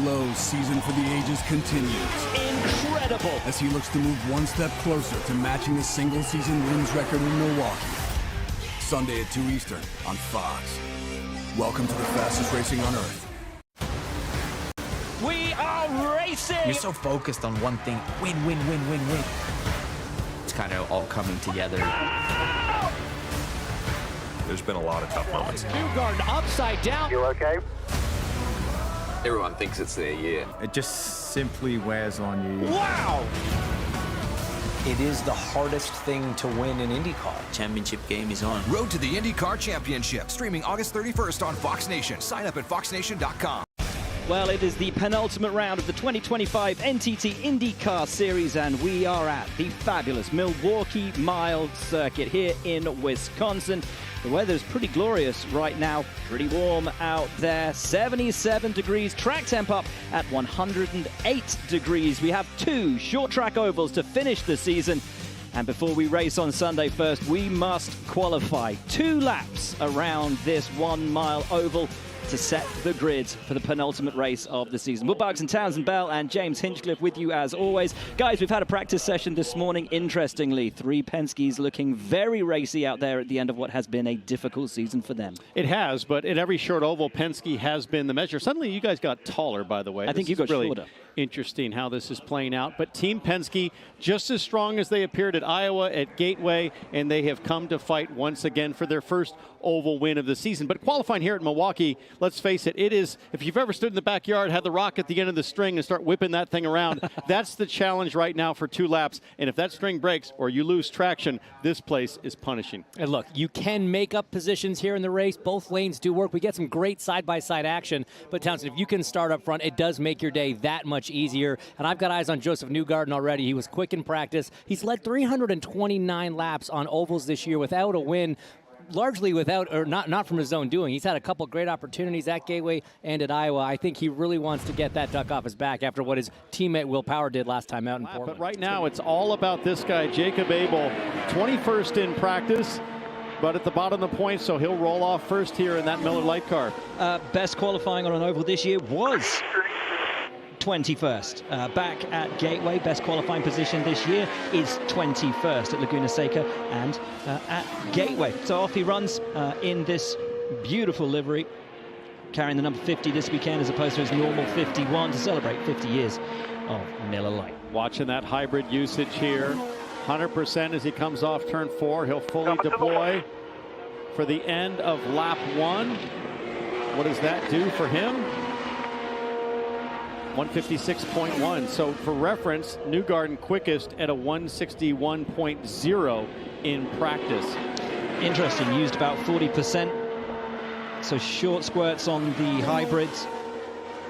Palou's season for the ages continues. Incredible! As he looks to move one step closer to matching the single-season wins record in Milwaukee. Sunday at 2 Eastern on Fox. Welcome to the fastest racing on Earth. We are racing! You're so focused on one thing. Win, win, win, win, win. It's kind of all coming together. There's been a lot of tough moments. Newgarden upside down. You okay? Everyone thinks it's their year. It just simply wears on you. Wow! It is the hardest thing to win in IndyCar. Championship game is on. Road to the IndyCar Championship, streaming August 31st on Fox Nation. Sign up at foxnation.com. Well, it is the penultimate round of the 2025 NTT INDYCAR Series, and we are at the fabulous Milwaukee Mile circuit here in Wisconsin. The weather is pretty glorious right now, pretty warm out there, 77 degrees, track temp up at 108 degrees. We have 2 short track ovals to finish the season. And before we race on Sunday first, we must qualify 2 laps around this 1 mile oval to set the grid for the penultimate race of the season. Will Bugs and Townsend Bell and James Hinchcliffe with you as always. Guys, we've had a practice session this morning. Interestingly, 3 Penskes looking very racy out there at the end of what has been a difficult season for them. It has, but in every short oval, Penske has been the measure. Suddenly you guys got taller, by the way. I think you got really shorter. Interesting how this is playing out. But Team Penske, just as strong as they appeared at Iowa, at Gateway, and they have come to fight once again for their first oval win of the season. But qualifying here at Milwaukee, let's face it, it is, if you've ever stood in the backyard, had the rock at the end of the string and start whipping that thing around, that's the challenge right now for 2 laps. And if that string breaks or you lose traction, this place is punishing. And look, you can make up positions here in the race. Both lanes do work. We get some great side-by-side action. But Townsend, if you can start up front, it does make your day that much easier. And I've got eyes on Josef Newgarden already. He was quick in practice. He's led 329 laps on ovals this year without a win. Largely without, or not from his own doing. He's had a couple great opportunities at Gateway and at Iowa. I think he really wants to get that duck off his back after what his teammate Will Power did last time out in Portland. But right now, it's all about this guy, Jacob Abel, 21st in practice, but at the bottom of the point, so he'll roll off first here in that Miller Lite car. Best qualifying on an oval this year was 21st. Back at Gateway, best qualifying position this year is 21st at Laguna Seca and at Gateway. So off he runs in this beautiful livery, carrying the number 50 this weekend as opposed to his normal 51 to celebrate 50 years of Miller Lite. Watching that hybrid usage here, 100% as he comes off turn 4. He'll fully deploy for the end of lap 1. What does that do for him? 156.1. So for reference, Newgarden quickest at a 161.0 in practice. Interesting, used about 40%. So short squirts on the hybrids,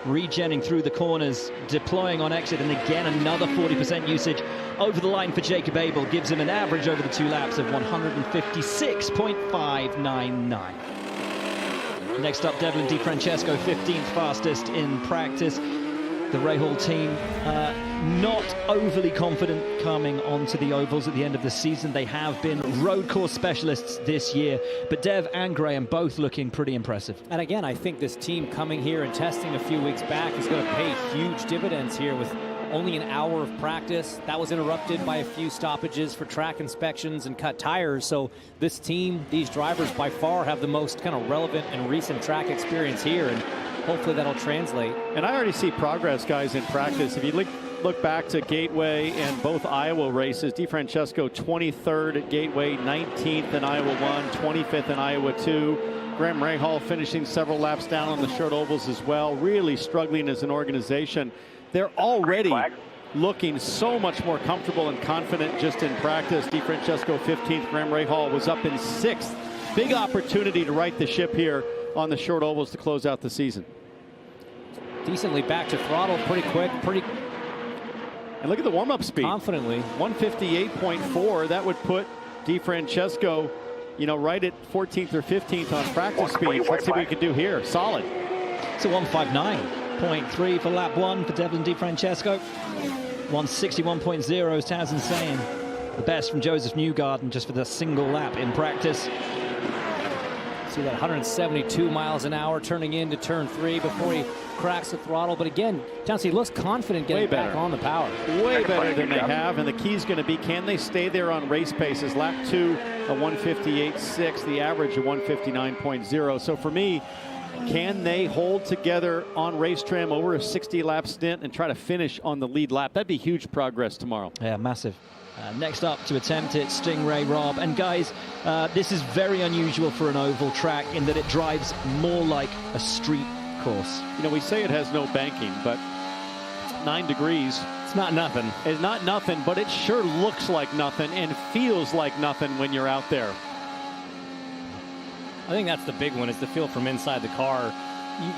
regenning through the corners, deploying on exit, and again another 40% usage over the line for Jacob Abel gives him an average over the 2 laps of 156.599. Next up, Devlin DiFrancesco, 15th fastest in practice. The Rahal team not overly confident coming onto the ovals at the end of the season. They have been road course specialists this year, but Dev and Graham both looking pretty impressive. And again, I think this team coming here and testing a few weeks back is going to pay huge dividends here with only an hour of practice. That was interrupted by a few stoppages for track inspections and cut tires. So this team, these drivers by far have the most kind of relevant and recent track experience here, and hopefully that'll translate. And I already see progress, guys, in practice. If you look back to Gateway and both Iowa races, DiFrancesco 23rd at Gateway, 19th in Iowa 1, 25th in Iowa 2. Graham Rahal finishing several laps down on the short ovals as well, really struggling as an organization. They're already looking so much more comfortable and confident just in practice. DiFrancesco 15th, Graham Rahal was up in 6th. Big opportunity to right the ship here on the short ovals to close out the season. Decently back to throttle, pretty quick, and look at the warm-up speed. Confidently. 158.4. That would put DiFrancesco, you know, right at 14th or 15th on practice speed. Let's see what we can do here. Solid. It's a 159.3 for lap 1 for Devlin DiFrancesco. 161.0 as Townsend saying. The best from Josef Newgarden just for the single lap in practice. See that 172 miles an hour turning into turn 3 before he cracks the throttle. But again, Townsend looks confident getting back on the power. Way better than they have. And the key is going to be, can they stay there on race paces? Lap 2, a 158.6, the average of 159.0. So for me, can they hold together on race trim over a 60-lap stint and try to finish on the lead lap? That'd be huge progress tomorrow. Yeah, massive. Next up to attempt it, Stingray Rob. And guys, this is very unusual for an oval track in that it drives more like a street course. You know, we say it has no banking, but 9 degrees. It's not nothing. It's not nothing, but it sure looks like nothing and feels like nothing when you're out there. I think that's the big one, is the feel from inside the car.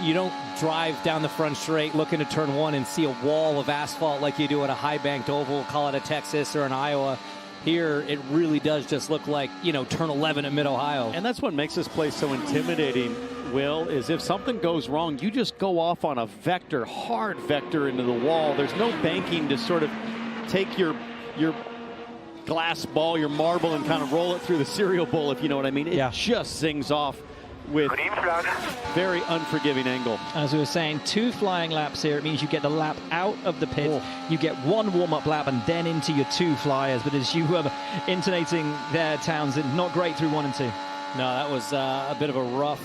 You don't drive down the front straight looking to turn 1 and see a wall of asphalt like you do at a high-banked oval, call it a Texas or an Iowa. Here, it really does just look like, you know, turn 11 at Mid-Ohio. And that's what makes this place so intimidating, Will, is if something goes wrong, you just go off on a vector, hard vector into the wall. There's no banking to sort of take your glass ball, your marble, and kind of roll it through the cereal bowl, if you know what I mean. It just sings off with very unforgiving angle. As we were saying, 2 flying laps here. It means you get the lap out of the pit. You get 1 warm-up lap and then into your 2 flyers. But as you were intonating there, Townsend, not great through 1 and 2. No, that was a bit of a rough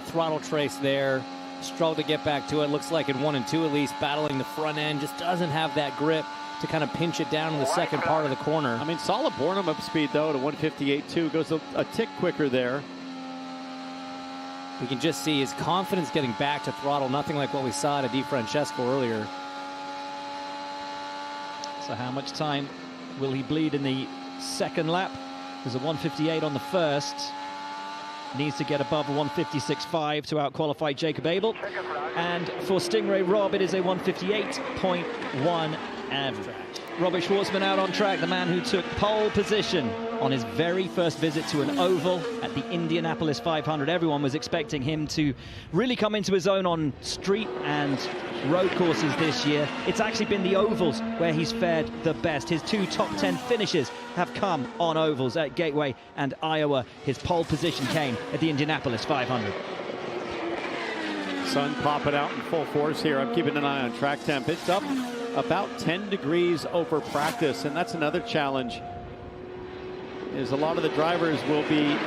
throttle trace there. Struggled to get back to it. Looks like in 1 and 2 at least, battling the front end. Just doesn't have that grip to kind of pinch it down in the second part of the corner. I mean, solid Bornham up speed, though, to 158.2. Goes a tick quicker there. We can just see his confidence getting back to throttle. Nothing like what we saw at DiFrancesco earlier. So how much time will he bleed in the second lap? There's a 158 on the first. Needs to get above a 156.5 to out-qualify Jacob Abel. And for Stingray Rob, it is a 158.1 average. Robert Schwartzman out on track, the man who took pole position on his very first visit to an oval at the Indianapolis 500. Everyone was expecting him to really come into his own on street and road courses this year. It's actually been the ovals where he's fared the best. His 2 top 10 finishes have come on ovals at Gateway and Iowa. His pole position came at the Indianapolis 500. Sun popping out in full force here. I'm keeping an eye on track temp. It's up about 10 degrees over practice, and that's another challenge. Is a lot of the drivers will be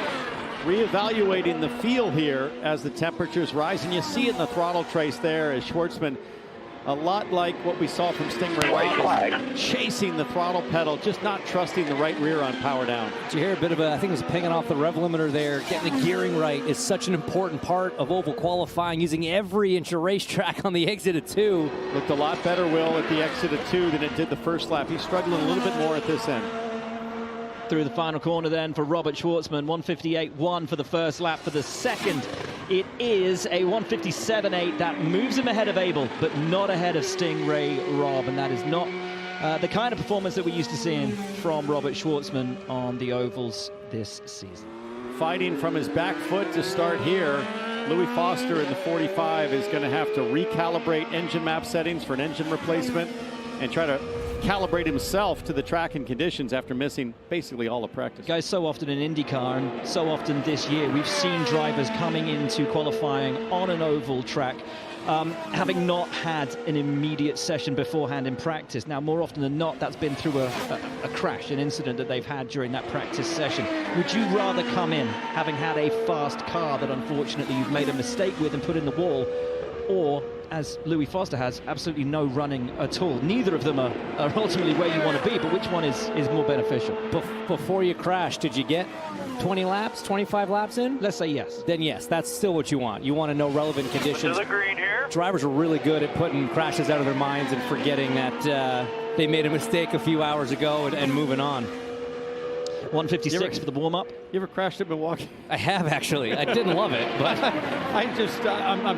reevaluating the feel here as the temperatures rise, and you see it in the throttle trace there as Schwartzman, a lot like what we saw from Stingray, chasing the throttle pedal, just not trusting the right rear on power down. Did you hear a bit of I think it was pinging off the rev limiter there. Getting the gearing right is such an important part of oval qualifying, using every inch of racetrack on the exit of 2. Looked a lot better, Will, at the exit of 2 than it did the first lap. He's struggling a little bit more at this end. Through the final corner then for Robert Schwartzman, 158.1 for the first lap. For the second, it is a 157.8. That moves him ahead of Abel, but not ahead of Stingray Rob. And that is not the kind of performance that we're used to seeing from Robert Schwartzman on the ovals this season. Fighting from his back foot to start here. Louis Foster in the 45 is going to have to recalibrate engine map settings for an engine replacement and try to calibrate himself to the track and conditions after missing basically all of practice. Guys, so often in IndyCar and so often this year, we've seen drivers coming into qualifying on an oval track having not had an immediate session beforehand in practice. Now, more often than not, that's been through a crash, an incident that they've had during that practice session. Would you rather come in having had a fast car that unfortunately you've made a mistake with and put in the wall, or, as Louis Foster has, absolutely no running at all? Neither of them are ultimately where you want to be, but which one is more beneficial? Before you crash, did you get 20 laps, 25 laps in? Let's say yes. Then yes, that's still what you want. You want to know relevant conditions. Drivers are really good at putting crashes out of their minds and forgetting that they made a mistake a few hours ago and moving on. 156 for the warm-up. You ever crashed at Milwaukee? I have, actually. I didn't love it, but I'm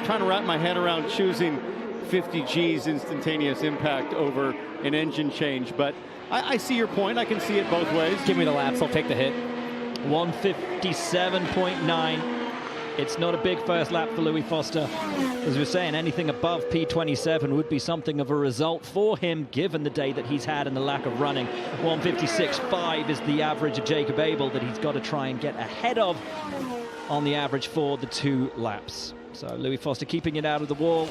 trying to wrap my head around choosing 50 G's instantaneous impact over an engine change, but I see your point. I can see it both ways. Give me the laps. I'll take the hit. 157.9. It's not a big first lap for Louis Foster. As we were saying, anything above P27 would be something of a result for him, given the day that he's had and the lack of running. 156.5 is the average of Jacob Abel that he's got to try and get ahead of on the average for the 2 laps. So Louis Foster keeping it out of the wall.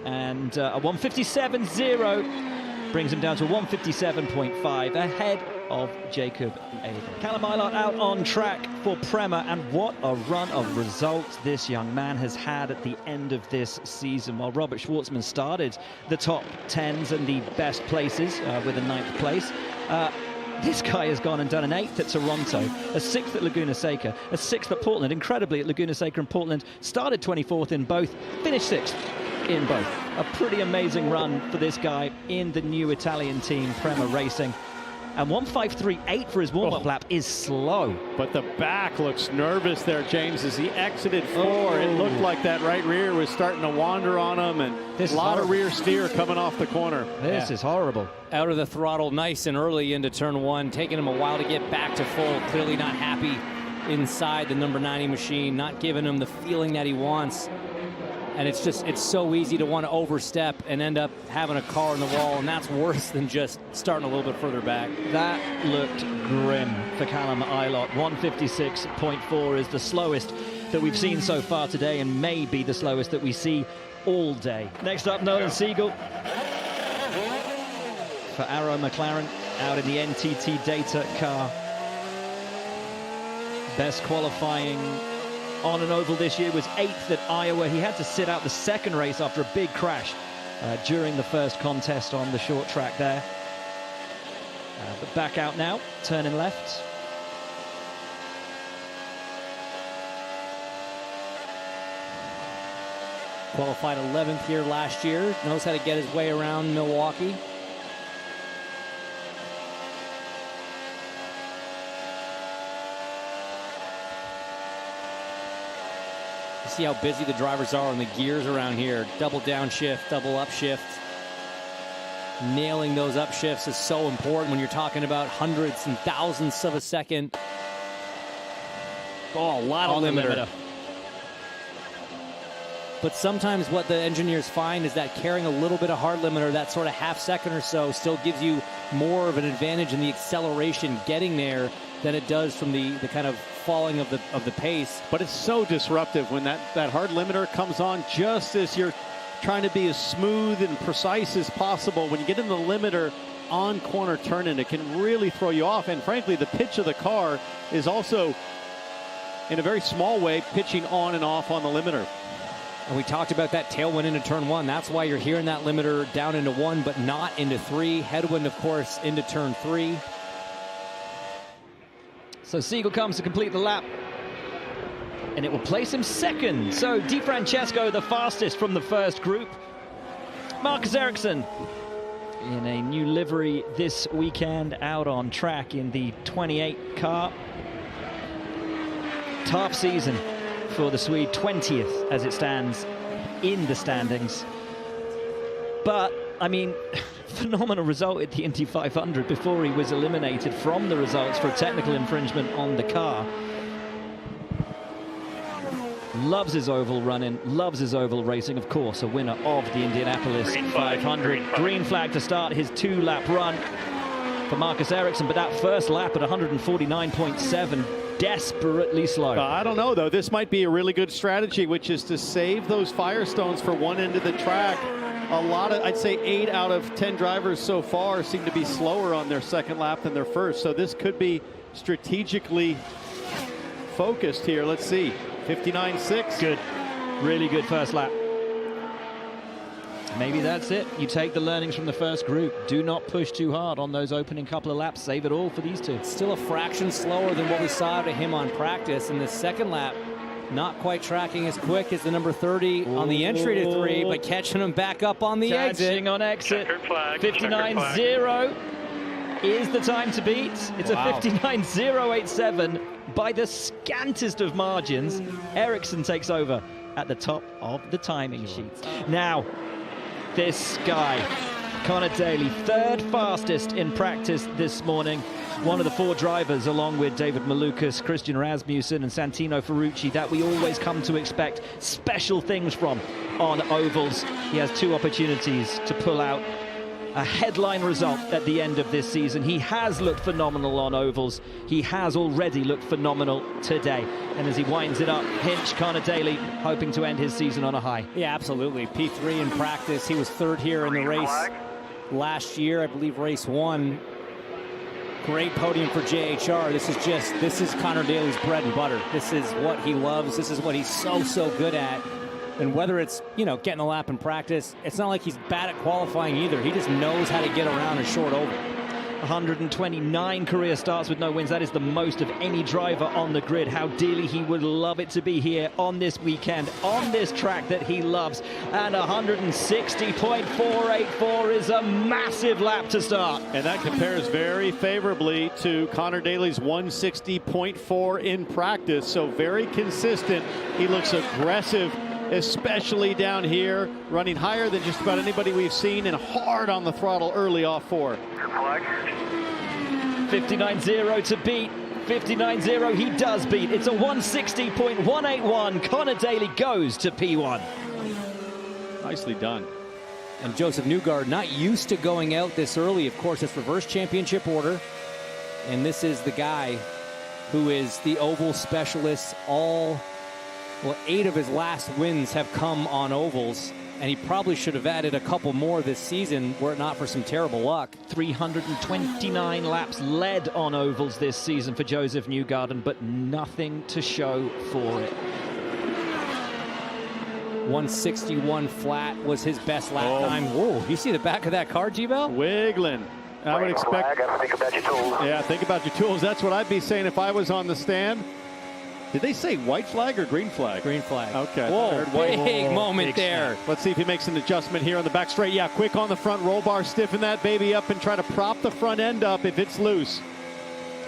And a 157.0 brings him down to 157.5 ahead of Jacob Abel. Callum Eilert out on track for Prema, and what a run of results this young man has had at the end of this season. While Robert Schwartzman started the top 10s and the best places with a 9th place, this guy has gone and done an 8th at Toronto, a 6th at Laguna Seca, a 6th at Portland. Incredibly, at Laguna Seca and Portland, started 24th in both, finished 6th in both. A pretty amazing run for this guy in the new Italian team, Prema Racing. And 153.8 for his warm-up lap is slow. But the back looks nervous there, James, as he exited 4. It looked like that right rear was starting to wander on him, and a lot of rear steer coming off the corner. This is horrible. Out of the throttle nice and early into turn 1, taking him a while to get back to full. Clearly not happy inside the number 90 machine, not giving him the feeling that he wants. And it's so easy to want to overstep and end up having a car in the wall, and that's worse than just starting a little bit further back. That looked grim for Callum Eilert. 156.4 is the slowest that we've seen so far today, and may be the slowest that we see all day. Next up, Nolan Siegel for Arrow McLaren out in the NTT Data car. Best qualifying on an oval this year was 8th at Iowa. He had to sit out the second race after a big crash during the first contest on the short track there. But back out now, turning left. Qualified 11th here last year. Knows how to get his way around Milwaukee. See how busy the drivers are on the gears around here. Double downshift, double upshift. Nailing those upshifts is so important when you're talking about hundreds and thousandths of a second. Oh, a lot of limiter. But sometimes what the engineers find is that carrying a little bit of hard limiter, that sort of half second or so, still gives you more of an advantage in the acceleration getting there than it does from the kind of falling of the pace. But it's so disruptive when that hard limiter comes on just as you're trying to be as smooth and precise as possible. When you get in the limiter on corner turning, it can really throw you off. And frankly, the pitch of the car is also, in a very small way, pitching on and off on the limiter. And we talked about that tailwind into turn 1. That's why you're hearing that limiter down into 1, but not into 3. Headwind, of course, into turn 3. So Siegel comes to complete the lap, and it will place him second. So DiFrancesco, the fastest from the first group. Marcus Ericsson in a new livery this weekend, out on track in the 28 car. Tough season for the Swede, 20th as it stands in the standings. But, I mean, phenomenal result at the Indy 500 before he was eliminated from the results for a technical infringement on the car. Loves his oval running, loves his oval racing. Of course, a winner of the Indianapolis 500. Green flag to start his 2-lap run for Marcus Ericsson, but that first lap at 149.7, desperately slow. I don't know, though. This might be a really good strategy, which is to save those Firestones for one end of the track. A lot of, I'd say 8 out of 10 drivers so far seem to be slower on their second lap than their first. So this could be strategically focused here. Let's see. 59.6. Good. Really good first lap. Maybe that's it. You take the learnings from the first group. Do not push too hard on those opening couple of laps. Save it all for these two. Still a fraction slower than what we saw out of him on practice. In the second lap, not quite tracking as quick as the number 30 on the entry to 3, but catching him back up on the exit. Catching on exit. 59.0 is the time to beat. It's a 59.087 by the scantest of margins. Ericsson takes over at the top of the timing sheet. Now, this guy, Connor Daly, 3rd fastest in practice this morning. one of the 4 drivers, along with David Malukas, Christian Rasmussen and Santino Ferrucci, that we always come to expect special things from on ovals. He has 2 opportunities to pull out a headline result at the end of this season. He has looked phenomenal on ovals. He has already looked phenomenal today. And as he winds it up, Hinch, Connor Daly, hoping to end his season on a high. Yeah, absolutely. P3 in practice. He was 3rd here in the race last year, I believe race 1. Great podium for JHR. This is Connor Daly's bread and butter. This is what he loves. This is what he's so good at. And whether it's, getting a lap in practice, it's not like he's bad at qualifying either. He just knows how to get around a short oval. 129 career starts with no wins. That is the most of any driver on the grid. How dearly he would love it to be here on this weekend, on this track that he loves. And 160.484 is a massive lap to start. And that compares very favorably to Connor Daly's 160.4 in practice. So very consistent. He looks aggressive, especially down here, running higher than just about anybody we've seen and hard on the throttle early off 4. 59.0 to beat. 59.0 he does beat. It's a 160.181. Connor Daly goes to P1. Nicely done. And Josef Newgarden, not used to going out this early. Of course, it's reverse championship order. And this is the guy who is the oval specialist. 8 of his last wins have come on ovals, and he probably should have added a couple more this season were it not for some terrible luck. 329 laps led on ovals this season for Josef Newgarden, but nothing to show for it. 161 flat was his best lap time. Whoa, you see the back of that car, G-Bell? Wiggling. I would expect. Think about your tools. Yeah, think about your tools. That's what I'd be saying if I was on the stand. Did they say white flag or green flag? Green flag. Okay. Whoa, big moment there. Let's see if he makes an adjustment here on the back straight. Yeah, quick on the front roll bar. Stiffen that baby up and try to prop the front end up if it's loose.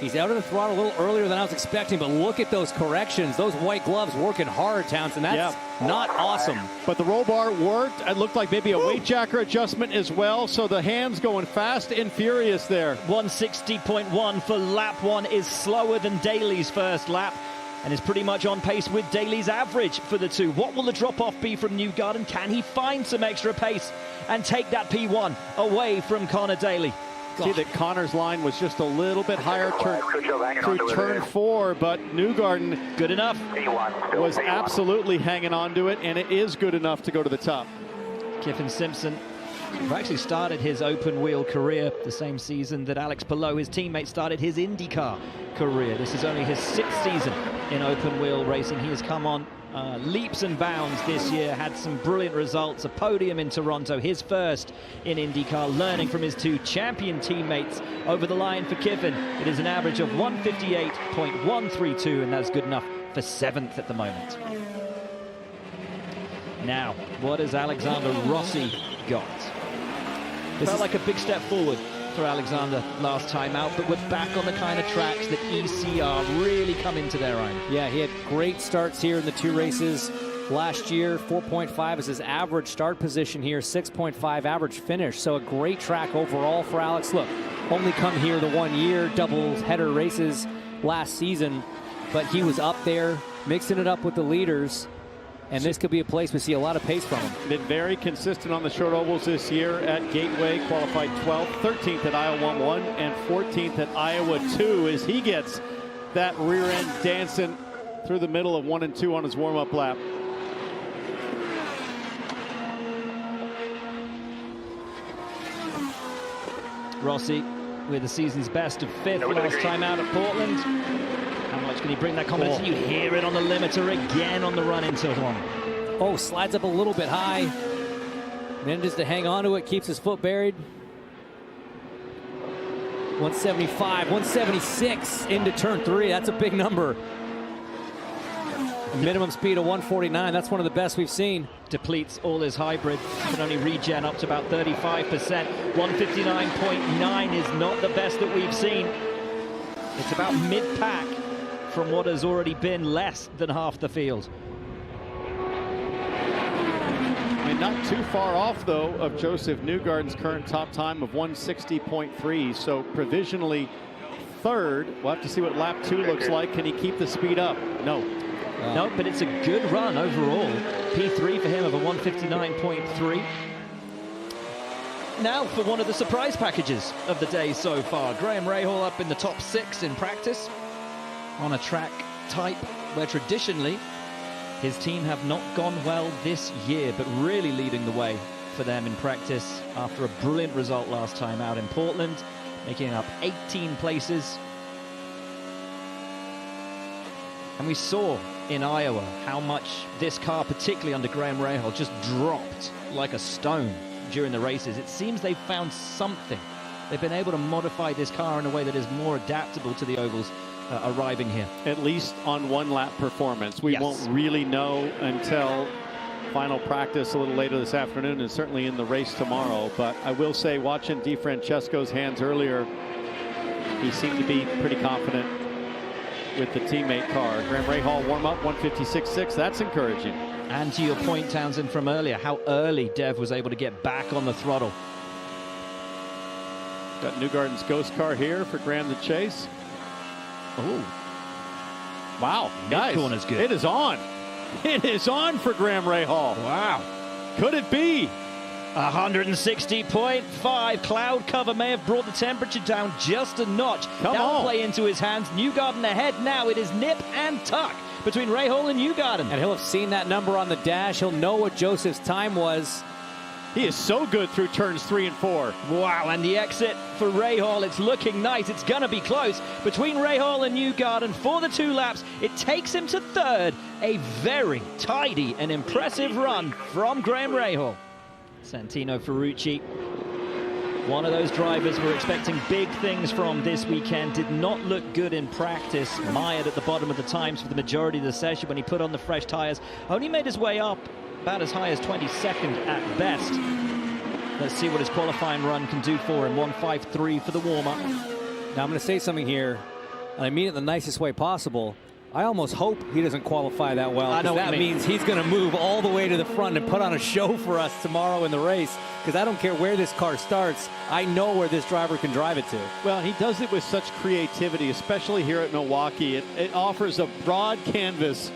He's out of the throttle a little earlier than I was expecting, but look at those corrections. Those white gloves working hard, Townsend. That's not awesome. But the roll bar worked. It looked like maybe a weight jacker adjustment as well. So the hands going fast and furious there. 160.1 for lap 1 is slower than Daly's first lap, and is pretty much on pace with Daly's average for the 2. What will the drop-off be from Newgarden? Can he find some extra pace and take that P1 away from Connor Daly? See that Connor's line was just a little bit higher through turn 4, but Newgarden good enough was absolutely hanging on to it, and it is good enough to go to the top. Kiffin Simpson, who actually started his open wheel career the same season that Alex Palou, his teammate, started his IndyCar career. This is only his 6th season in open wheel racing. He has come on leaps and bounds this year, had some brilliant results, a podium in Toronto, his first in IndyCar, learning from his 2 champion teammates over the line for Kiffin. It is an average of 158.132, and that's good enough for 7th at the moment. Now, what has Alexander Rossi got? Felt like a big step forward for Alexander last time out, but we're back on the kind of tracks that ECR really come into their own. Yeah, he had great starts here in the 2 races last year. 4.5 is his average start position here, 6.5 average finish. So a great track overall for Alex. Look, only come here the 1 year, double header races last season, but he was up there mixing it up with the leaders. And this could be a place we see a lot of pace from him. Been very consistent on the short ovals this year at Gateway, qualified 12th, 13th at Iowa 1, and 14th at Iowa 2 as he gets that rear end dancing through the middle of 1 and 2 on his warm-up lap. Rossi with the season's best of 5th last time out at Portland. How much can he bring that confidence? You hear it on the limiter again on the run into 1. Oh, slides up a little bit high. Manages to hang on to it, keeps his foot buried. 175, 176 into turn 3. That's a big number. Minimum speed of 149. That's one of the best we've seen. Depletes all his hybrid. Can only regen up to about 35%. 159.9 is not the best that we've seen. It's about mid-pack from what has already been less than half the field. I mean, not too far off, though, of Josef Newgarden's current top time of 160.3. So provisionally third. We'll have to see what lap 2 looks like. Can he keep the speed up? No. No, but it's a good run overall. P3 for him of a 159.3. Now for one of the surprise packages of the day so far. Graham Rahal up in the top 6 in practice on a track type where traditionally his team have not gone well this year, but really leading the way for them in practice after a brilliant result last time out in Portland, making up 18 places. And we saw in Iowa how much this car, particularly under Graham Rahal, just dropped like a stone during the races. It seems they've found something. They've been able to modify this car in a way that is more adaptable to the ovals arriving here. At least on one lap performance. We won't really know until final practice a little later this afternoon, and certainly in the race tomorrow. But I will say, watching DeFrancesco's hands earlier, he seemed to be pretty confident with the teammate car. Graham Rahal warm up 156.6. That's encouraging. And to your point, Townsend, from earlier, how early Dev was able to get back on the throttle. Got Newgarden's ghost car here for Graham to chase. Oh, wow, guys, corner's good. It is on. It is on for Graham Rahal. Wow. Could it be? 160.5. Cloud cover may have brought the temperature down just a notch. That'll play into his hands. Newgarden ahead now. It is nip and tuck between Rahal and Newgarden. And he'll have seen that number on the dash. He'll know what Josef's time was. He is so good through turns 3 and 4. Wow, and the exit for Rahal, it's looking nice. It's going to be close between Rahal and Newgarden for the 2 laps. It takes him to third. A very tidy and impressive run from Graham Rahal. Santino Ferrucci, one of those drivers we're expecting big things from this weekend, did not look good in practice. Mired at the bottom of the times for the majority of the session when he put on the fresh tires. Only made his way up about as high as 22nd at best. Let's see what his qualifying run can do for him. 153 for the warm-up. Now I'm going to say something here, and I mean it the nicest way possible. I almost hope he doesn't qualify that well. I know that means he's going to move all the way to the front and put on a show for us tomorrow in the race. Because I don't care where this car starts, I know where this driver can drive it to. Well, he does it with such creativity, especially here at Milwaukee. It offers a broad canvas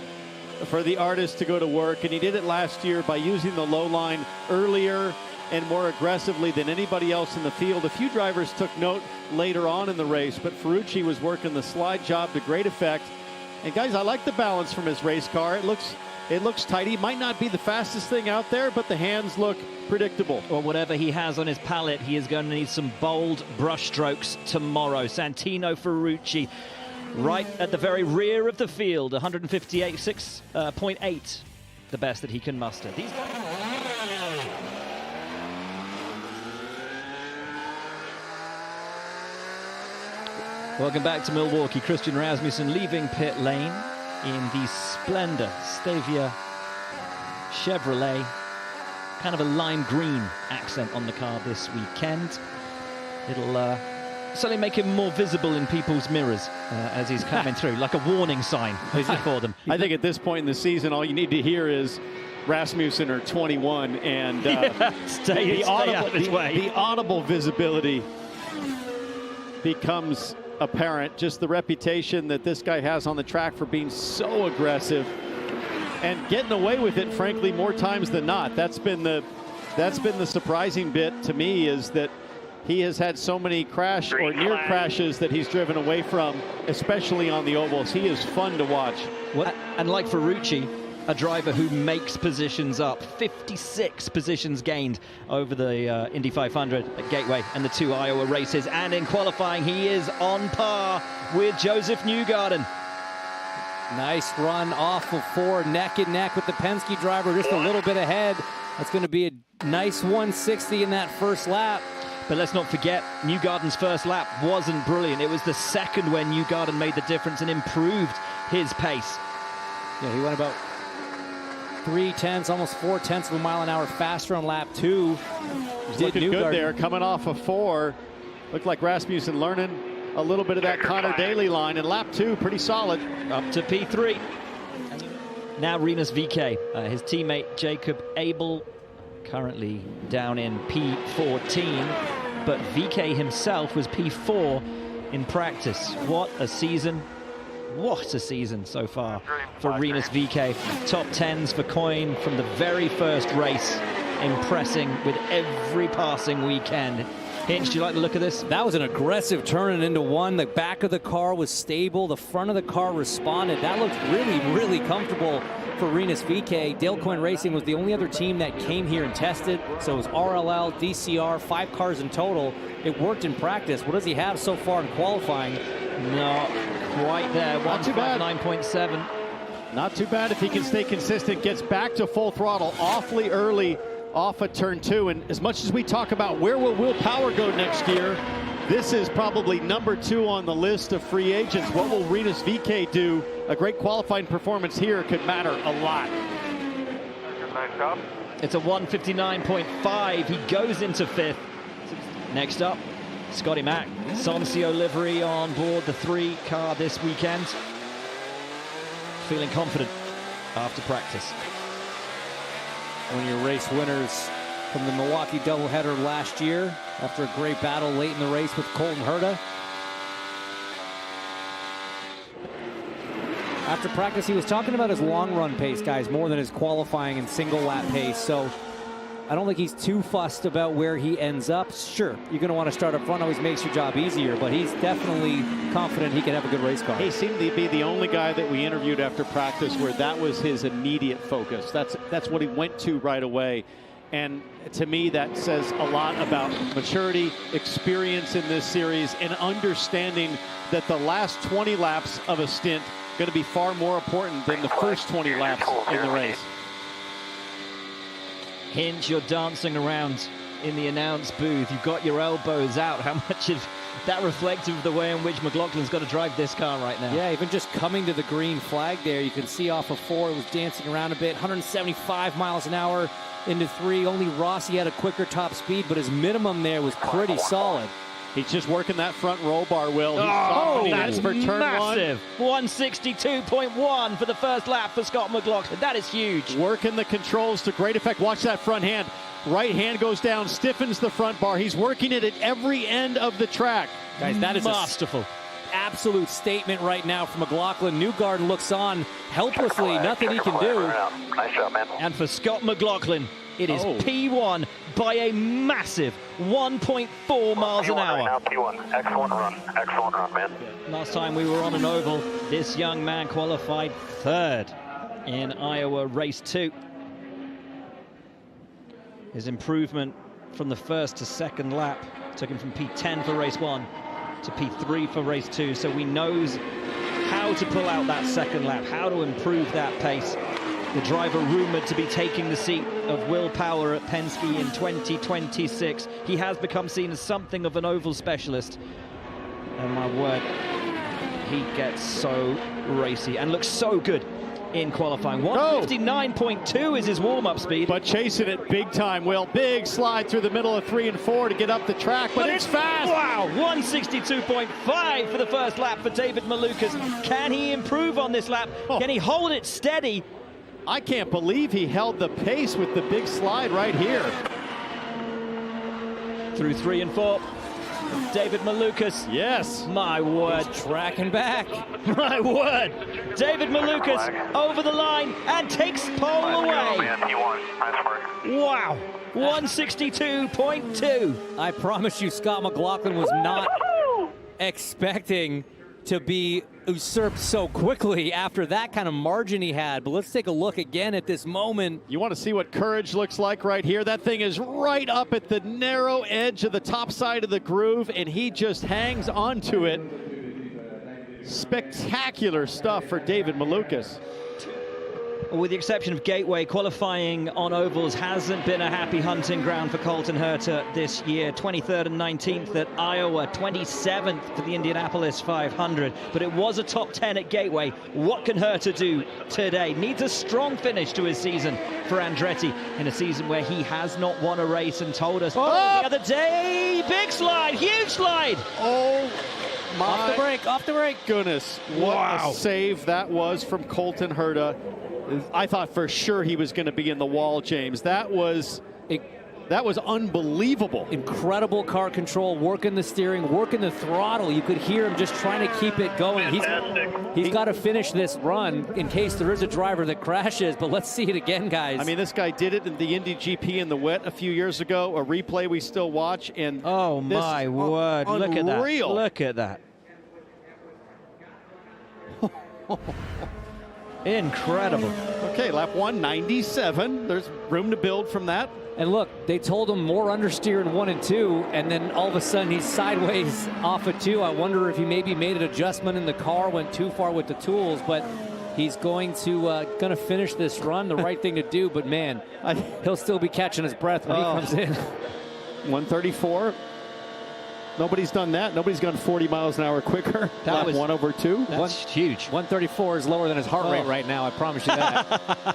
for the artist to go to work, and he did it last year by using the low line earlier and more aggressively than anybody else in the field. A few drivers took note later on in the race, but Ferrucci was working the slide job to great effect. And guys, I like the balance from his race car. It looks tidy. Might not be the fastest thing out there, but the hands look predictable. Or whatever he has on his palette, he is going to need some bold brush strokes tomorrow. Santino Ferrucci right at the very rear of the field, 158.6.8, the best that he can muster. These guys. Welcome back to Milwaukee. Christian Rasmussen leaving pit lane in the Splendor Stavia Chevrolet. Kind of a lime green accent on the car this weekend. It'll certainly make him more visible in people's mirrors as he's coming through, like a warning sign for them. I think at this point in the season, all you need to hear is Rasmussen or 21, and stay out of his way. The audible visibility becomes apparent. Just the reputation that this guy has on the track for being so aggressive and getting away with it, frankly, more times than not. That's been the surprising bit to me, is that he has had so many crash or near crashes that he's driven away from, especially on the ovals. He is fun to watch. And like Ferrucci, a driver who makes positions up. 56 positions gained over the Indy 500 at Gateway and the 2 Iowa races. And in qualifying, he is on par with Josef Newgarden. Nice run off of 4, neck and neck with the Penske driver, just a little bit ahead. That's going to be a nice 160 in that first lap. But let's not forget, Newgarden's first lap wasn't brilliant. It was the second when Newgarden made the difference and improved his pace. Yeah, he went about 3/10, almost 4/10 of a mile an hour faster on lap 2. He's looking good there, coming off of 4. Looked like Rasmussen learning a little bit of that Connor Daly line, and lap 2 pretty solid. Up to P3. Now Rinus VeeKay, his teammate Jacob Abel, currently down in P14, but VeeKay himself was P4 in practice. What a season. What a season so far for Rinus VeeKay. Top 10s for Coyne from the very first race, impressing with every passing weekend. Hinch, do you like the look of this? That was an aggressive turn into one. The back of the car was stable. The front of the car responded. That looked really, really comfortable for Rinus VeeKay. Dale Coyne Racing was the only other team that came here and tested. So it was RLL, DCR, 5 cars in total. It worked in practice. What does he have so far in qualifying? Not quite there. Not too bad. 9.7. Not too bad if he can stay consistent. Gets back to full throttle awfully early off of turn 2. And as much as we talk about where will Power go next year, this is probably number 2 on the list of free agents. What will Rinus VeeKay do? A great qualifying performance here could matter a lot. Nice job. It's a 159.5. He goes into 5th. Next up, Scotty Mack. Soncio livery on board the 3 car this weekend. Feeling confident after practice. One of your race winners from the Milwaukee doubleheader last year after a great battle late in the race with Colton Herta. After practice, he was talking about his long run pace, guys, more than his qualifying and single lap pace. So I don't think he's too fussed about where he ends up. Sure, you're going to want to start up front, always makes your job easier, but he's definitely confident he can have a good race car. He seemed to be the only guy that we interviewed after practice where that was his immediate focus. That's what he went to right away. And to me, that says a lot about maturity, experience in this series, and understanding that the last 20 laps of a stint going to be far more important than the first 20 laps in the race. Hinch, you're dancing around in the announce booth. You've got your elbows out. How much is that reflective of the way in which McLaughlin's got to drive this car right now? Yeah, even just coming to the green flag there, you can see off of 4, it was dancing around a bit. 175 miles an hour into 3. Only Rossi had a quicker top speed, but his minimum there was pretty solid. He's just working that front roll bar, Will. That's for turn massive. 162.1 for the first lap for Scott McLaughlin. That is huge. Working the controls to great effect. Watch that front hand. Right hand goes down, stiffens the front bar. He's working it at every end of the track. Guys, that is masterful. Absolute statement right now from McLaughlin. Newgarden looks on helplessly. Nothing he can do. Nice job, man. And for Scott McLaughlin, it is P1 by a massive 1.4 miles an hour. Right now, P1. Excellent run. Excellent run, man. Last time we were on an oval, this young man qualified 3rd in Iowa race 2. His improvement from the 1st to 2nd lap took him from P10 for race 1 to P3 for race 2. So he knows how to pull out that 2nd lap, how to improve that pace. The driver rumored to be taking the seat of Will Power at Penske in 2026. He has become seen as something of an oval specialist. And my word, he gets so racy and looks so good in qualifying. 159.2 is his warm-up speed. But chasing it big time, Will. Big slide through the middle of 3 and 4 to get up the track, but it's fast. Wow, 162.5 for the first lap for David Malukas. Can he improve on this lap? Can he hold it steady? I can't believe he held the pace with the big slide right here. Through 3 and 4. David Malukas. Yes. My word. Tracking back. My word. David Malukas over the line and takes pole away. Wow. 162.2. I promise you, Scott McLaughlin was not expecting to be usurped so quickly after that kind of margin he had. But let's take a look again at this moment. You want to see what courage looks like right here? That thing is right up at the narrow edge of the top side of the groove, and he just hangs onto it. Spectacular stuff for David Malukas. With the exception of Gateway, qualifying on ovals hasn't been a happy hunting ground for Colton Herta this year. 23rd and 19th at Iowa, 27th for the Indianapolis 500. But it was a top 10 at Gateway. What can Herta do today? Needs a strong finish to his season for Andretti in a season where he has not won a race and told us the other day. Big slide, huge slide. Oh, my off the brake. Goodness. What a save that was from Colton Herta. I thought for sure he was going to be in the wall, James. That was That was unbelievable. Incredible car control, working the steering, working the throttle. You could hear him just trying to keep it going. He's got to finish this run in case there is a driver that crashes, but let's see it again, guys. I mean, this guy did it in the Indy GP in the wet a few years ago, a replay we still watch, and oh my word, look at that. Look at that. Incredible. Okay, lap 197. There's room to build from that. And look, they told him more understeer in 1 and 2, and then all of a sudden he's sideways off of 2. I wonder if he maybe made an adjustment in the car, went too far with the tools, but he's going to finish this run, the right thing to do. But man, he'll still be catching his breath when he comes in. 134. Nobody's done that. Nobody's gone 40 miles an hour quicker. That was 1 over 2. That's huge. 134 is lower than his heart rate right now, I promise you that.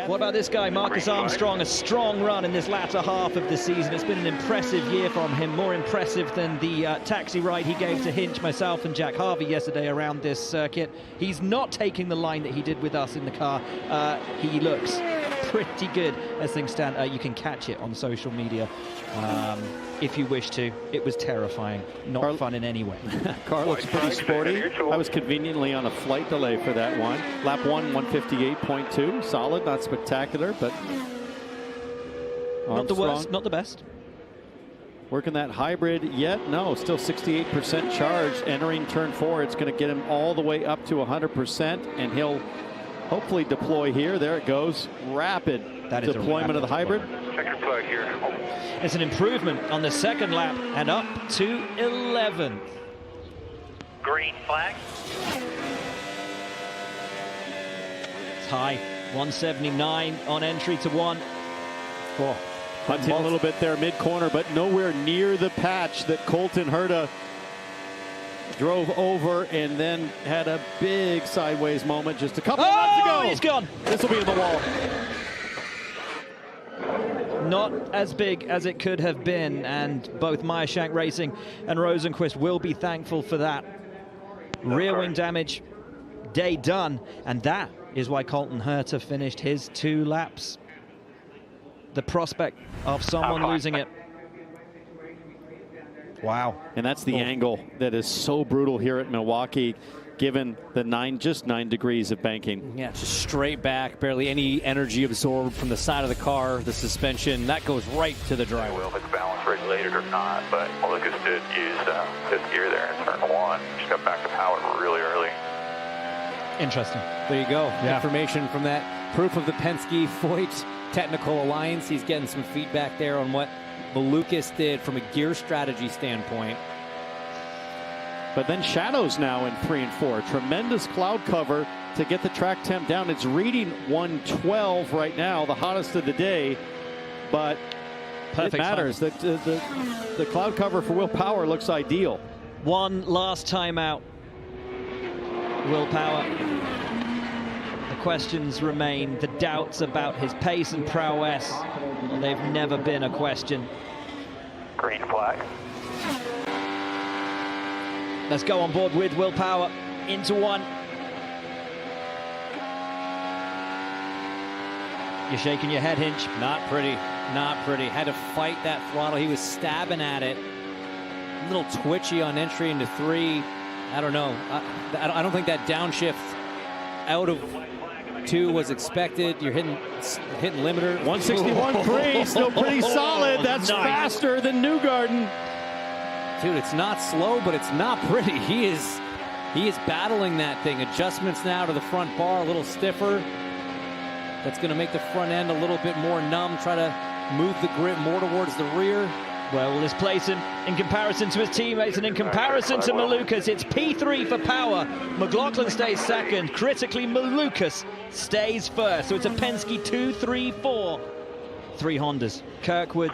What about this guy, Marcus Armstrong? A strong run in this latter half of the season. It's been an impressive year from him, more impressive than the taxi ride he gave to Hinch, myself, and Jack Harvey yesterday around this circuit. He's not taking the line that he did with us in the car. He looks pretty good as things stand. You can catch it on social media if you wish to. It was terrifying, not fun in any way. Car looks pretty sporty. I was conveniently on a flight delay for that one. Lap 1, 158.2. Solid, not spectacular, but not the worst, not the best. Working that hybrid yet? No, still 68% charged. Entering turn 4, it's going to get him all the way up to 100%, and he'll hopefully deploy here. There it goes. Rapid deployment of the hybrid. Check your flag here. It's an improvement on the second lap and up to 11th. Green flag. It's high, 179 on entry to 1. Oh, hunting a little bit there mid-corner, but nowhere near the patch that Colton Herta drove over and then had a big sideways moment. Just a couple of laps to go. He's gone. This will be in the wall. Not as big as it could have been, and both Meyershank Racing and Rosenquist will be thankful for that. Rear wing damage, day done, and that is why Colton Herta finished his 2 laps. The prospect of someone losing it. Wow. And that's the angle that is so brutal here at Milwaukee, given the just 9 degrees of banking. Yeah, just straight back, barely any energy absorbed from the side of the car, the suspension, that goes right to the driver. Well, if it's balance regulated or not, but Malukas did use his gear there in turn 1. Just got back to power really early. Interesting. There you go. Information from that. Proof of the Penske Foyt Technical Alliance. He's getting some feedback there on what Malukas did from a gear strategy standpoint. But then shadows now in 3 and 4. Tremendous cloud cover to get the track temp down. It's reading 112 right now, the hottest of the day. But it matters. The cloud cover for Will Power looks ideal. One last time out. Will Power. The questions remain. The doubts about his pace and prowess. They've never been a question. Green flag. Let's go on board with Will Power into 1. You're shaking your head, Hinch. Not pretty, not pretty. Had to fight that throttle. He was stabbing at it. A little twitchy on entry into 3. I don't know. I don't think that downshift out of 2 was expected. You're hitting limiter. 161.3, still pretty solid. That's faster than Newgarden. Dude, it's not slow, but it's not pretty. He is battling that thing. Adjustments now to the front bar, a little stiffer. That's going to make the front end a little bit more numb. Try to move the grip more towards the rear. Where will this place him in comparison to his teammates and in comparison to Malukas? It's P3 for Power. McLaughlin stays second. Critically, Malukas stays first. So it's a Penske 2, 3, 4. 3 Hondas. Kirkwood,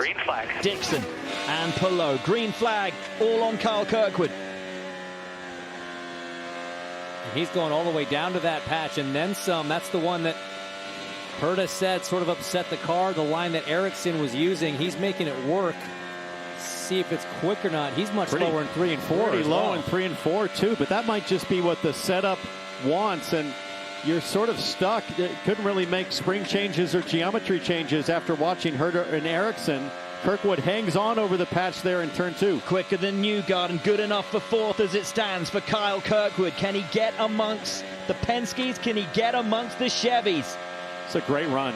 Dixon, and Palou. Green flag, all on Kyle Kirkwood. He's going all the way down to that patch and then some. That's the one that Herta said sort of upset the car. The line that Ericsson was using, he's making it work. See if it's quick or not. He's much lower in 3 and 4. Pretty low in 3 and 4 too, but that might just be what the setup wants, and you're sort of stuck. Couldn't really make spring changes or geometry changes after watching Herta and Ericsson Kirkwood hangs on over the patch there in turn 2. Quicker than Newgarden, good enough for 4th as it stands for Kyle Kirkwood. Can he get amongst the Penskes? Can he get amongst the Chevys? It's a great run.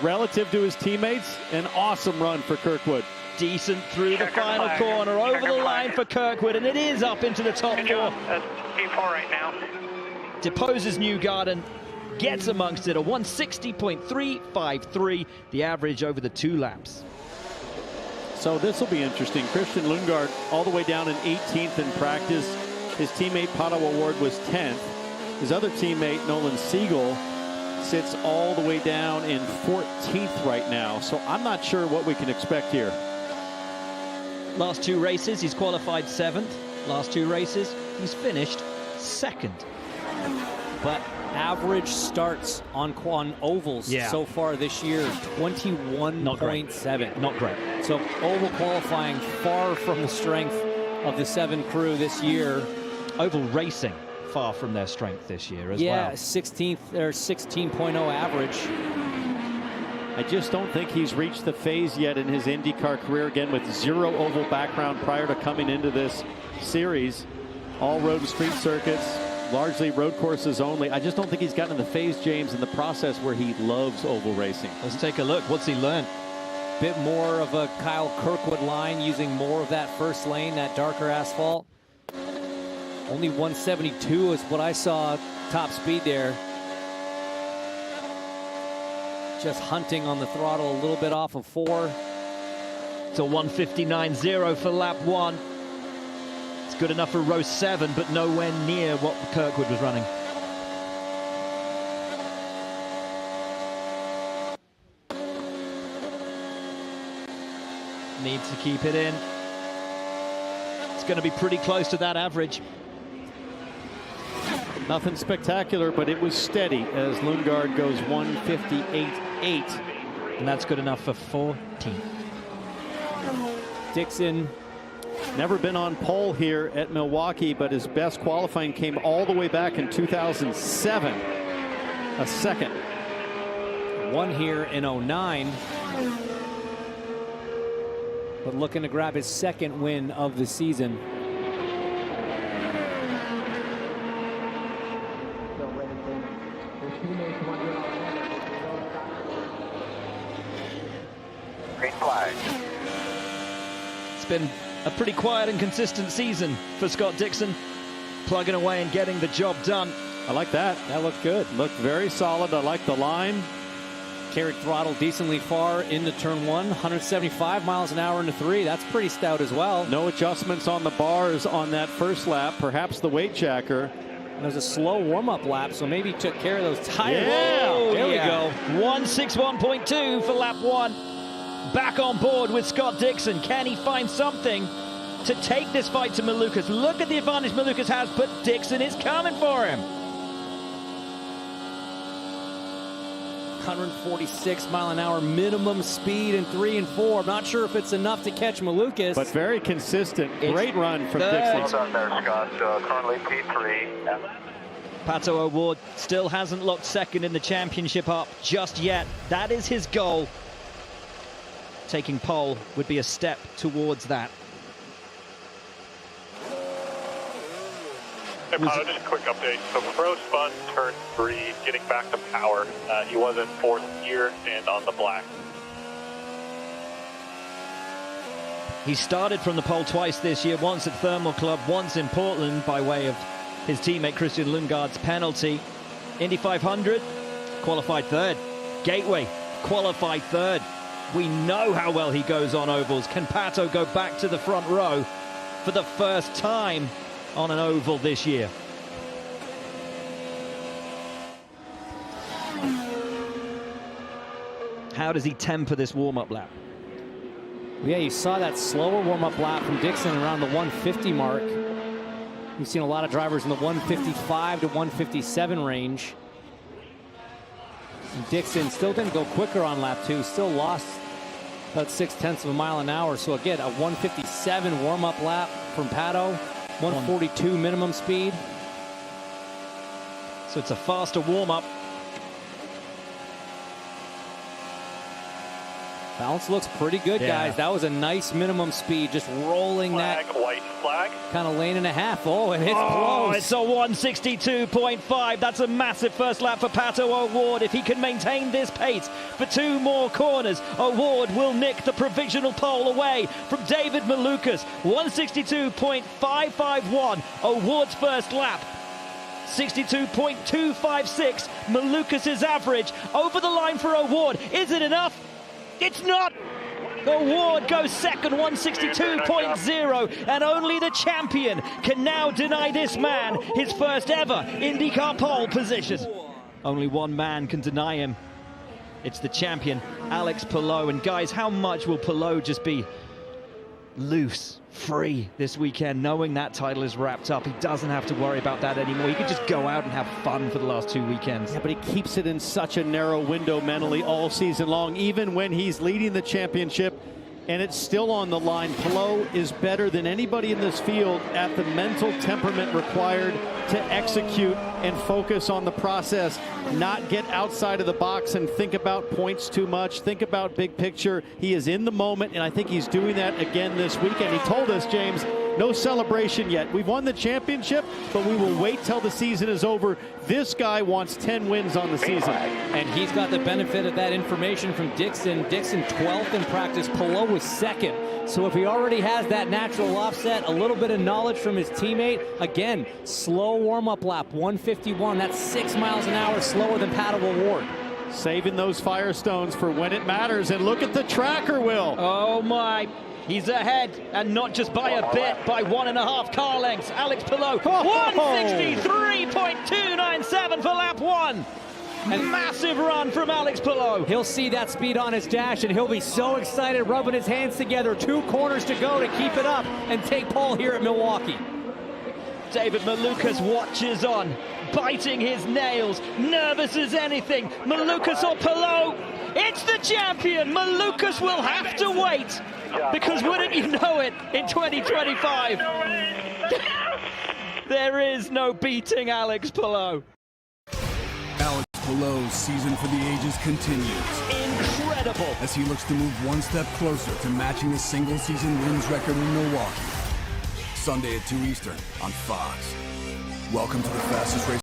Relative to his teammates, an awesome run for Kirkwood. Decent through the final corner, over the line for Kirkwood, and it is up into the top 4. That's P4 right now. Deposes Newgarden, gets amongst it, a 160.353, the average over the 2 laps. So this will be interesting. Christian Lundgaard all the way down in 18th in practice. His teammate Pato O'Ward was 10th. His other teammate Nolan Siegel sits all the way down in 14th right now. So I'm not sure what we can expect here. Last 2 races, he's qualified 7th. Last 2 races, he's finished 2nd. But average starts on ovals so far this year, 21.7. Not great. So oval qualifying far from the strength of the 7 crew this year. Oval racing far from their strength this year as well. Yeah, 16th or 16.0 average. I just don't think he's reached the phase yet in his IndyCar career, again with 0 oval background prior to coming into this series. All road and street circuits, largely road courses only. I just don't think he's gotten in the phase, James, in the process where he loves oval racing. Let's take a look. What's he learned? Bit more of a Kyle Kirkwood line, using more of that first lane, that darker asphalt. Only 172 is what I saw top speed there. Just hunting on the throttle a little bit off of 4. It's a 159.0 for lap 1. It's good enough for row 7, but nowhere near what Kirkwood was running. Needs to keep it in. It's going to be pretty close to that average. Nothing spectacular, but it was steady as Lundgaard goes 158.8. And that's good enough for 14th. Dixon, never been on pole here at Milwaukee, but his best qualifying came all the way back in 2007. A second. Won here in 09. But looking to grab his 2nd win of the season. It's been a pretty quiet and consistent season for Scott Dixon, plugging away and getting the job done. I like that. That looked good. Looked very solid. I like the line. Carried throttle decently far into turn 1, 175 miles an hour into 3. That's pretty stout as well. No adjustments on the bars on that first lap, perhaps the weight jacker. There's a slow warm-up lap, so maybe he took care of those tires. Yeah, there we go. 161.2 for lap 1. Back on board with Scott Dixon. Can he find something to take this fight to Malukas? Look at the advantage Malukas has, but Dixon is coming for him. 146 mile an hour minimum speed in 3 and 4. I'm not sure if it's enough to catch Malukas. But very consistent. Great run from Dixon. Well done there, Scott. Currently P3. Pato O'Ward still hasn't locked 2nd in the championship up just yet. That is his goal. Taking pole would be a step towards that. Hey, Pato, just a quick update. So Pro spun turn 3, getting back to power. He was in 4th gear and on the black. He started from the pole twice this year, once at Thermal Club, once in Portland by way of his teammate Christian Lundgaard's penalty. Indy 500, qualified 3rd. Gateway, qualified 3rd. We know how well he goes on ovals. Can Pato go back to the front row for the first time on an oval this year? How does he temper this warm-up lap? Yeah, you saw that slower warm-up lap from Dixon around the 150 mark. We've seen a lot of drivers in the 155 to 157 range. And Dixon still didn't go quicker on lap 2, still lost about 0.6 of a mile an hour. So again, a 157 warm-up lap from Pato, 142 minimum speed. So it's a faster warm-up. Balance looks pretty good, guys. That was a nice minimum speed, just rolling Flag, that white flag. kind of lane and a half. Oh, and it's close. It's a 162.5. That's a massive first lap for Pato O'Ward. If he can maintain this pace for 2 more corners, O'Ward will nick the provisional pole away from David Malukas. 162.551. O'Ward's first lap. 62.256. Malukas' average over the line for O'Ward. Is it enough? It's not. O'Ward goes second, 162.0, and only the champion can now deny this man his first ever IndyCar pole position. Only one man can deny him. It's the champion, Alex Palou. And guys, how much will Palou just be loose, free this weekend, knowing that title is wrapped up? He doesn't have to worry about that anymore. He could just go out and have fun for the last 2 weekends. Yeah, but he keeps it in such a narrow window mentally all season long, even when he's leading the championship and it's still on the line. Palou is better than anybody in this field at the mental temperament required to execute and focus on the process, not get outside of the box and think about points too much, think about big picture. He is in the moment, and I think he's doing that again this weekend. He told us, James, no celebration yet. We've won the championship, but we will wait till the season is over. This guy wants 10 wins on the season. And he's got the benefit of that information from Dixon. Dixon 12th in practice, Palou was second. So if he already has that natural offset, a little bit of knowledge from his teammate, again, slow warm-up lap, 151. That's 6 miles an hour slower than Pato O'Ward. Saving those Firestones for when it matters. And look at the tracker, Will. Oh my. He's ahead, and not just by a bit, by 1.5 car lengths. Alex Palou, 163.297 for lap 1. And massive run from Alex Palou. He'll see that speed on his dash, and he'll be so excited, rubbing his hands together. 2 corners to go to keep it up and take pole here at Milwaukee. David Malukas watches on, biting his nails, nervous as anything. Malukas or Palou? It's the champion. Malukas will have to wait, because wouldn't you know it, in 2025, there is no beating Alex Palou. Alex Palou's season for the ages continues. Incredible. As he looks to move one step closer to matching the single-season wins record in Milwaukee. Sunday at 2 Eastern on Fox. Welcome to the fastest race